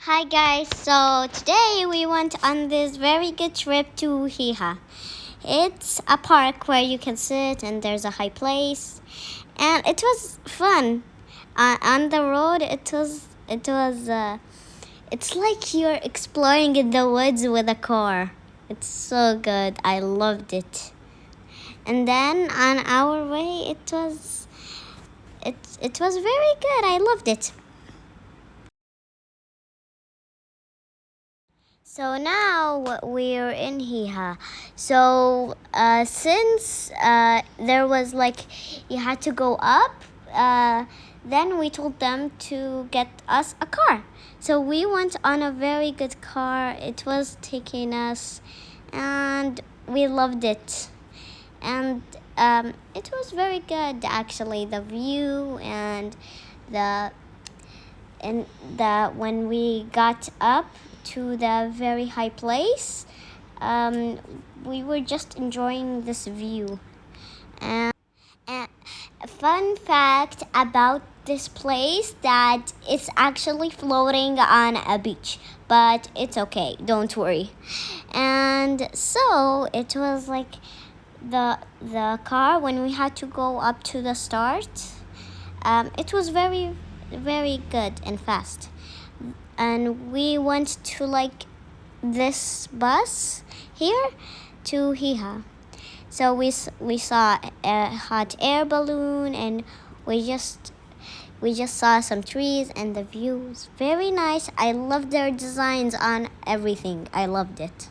Hi guys, so today we went on this very good trip to HeHa. It's a park where you can sit and there's a high place, and it was fun. On the road, it's like you're exploring in the woods with a car. It's so good. I loved it. And then on our way, it was very good. I loved it. So now we're in HeHa. So since there was like you had to go up, then we told them to get us a car. So we went on a very good car. It was taking us, and we loved it. And it was very good actually. The view the and the when we got up to the very high place, we were just enjoying this view. And a fun fact about this place that it's actually floating on a beach, but it's okay, don't worry. And so it was like the car when we had to go up to the start. It was very very good and fast, and we went to like this bus here to HeHa. So we saw a hot air balloon, and we just saw some trees, and the view was very nice. I loved their designs on everything. I loved it.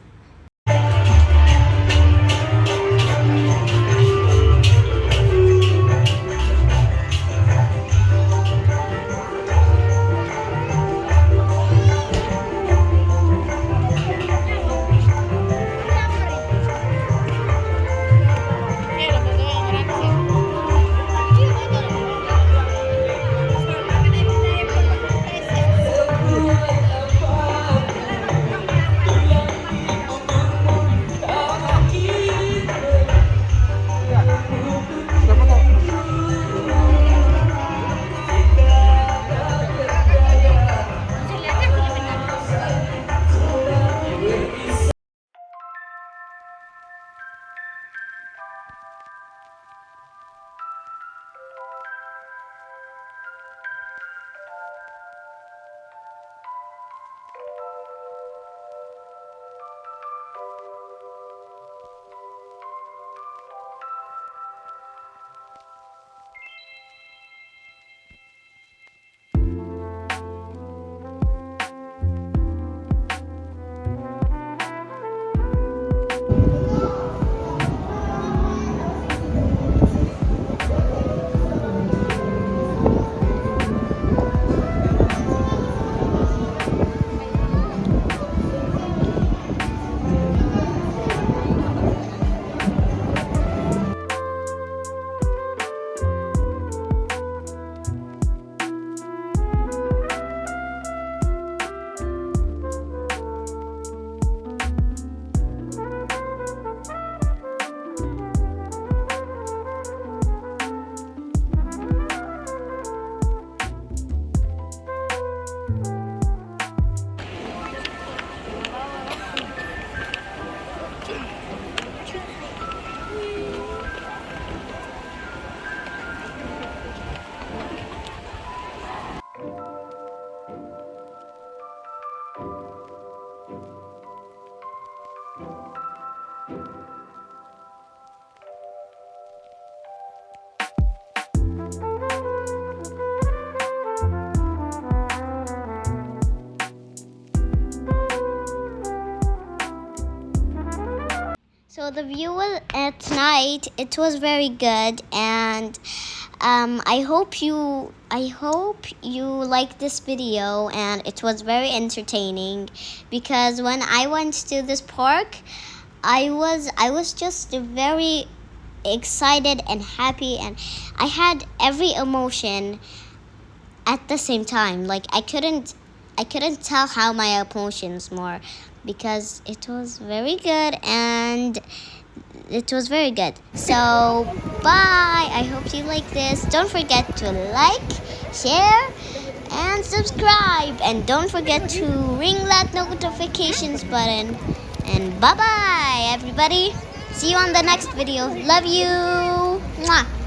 So the view at night, it was very good, and I hope you like this video, and it was very entertaining, because when I went to this park, I was just very excited and happy, and I had every emotion at the same time. Like I couldn't tell how my emotions more, because it was very good, and it was very good. So bye. I hope you like this. Don't forget to like, share, and subscribe. subscribe, and don't forget to ring that notifications button. And bye bye, everybody. See you on the next video. Love you. Mwah.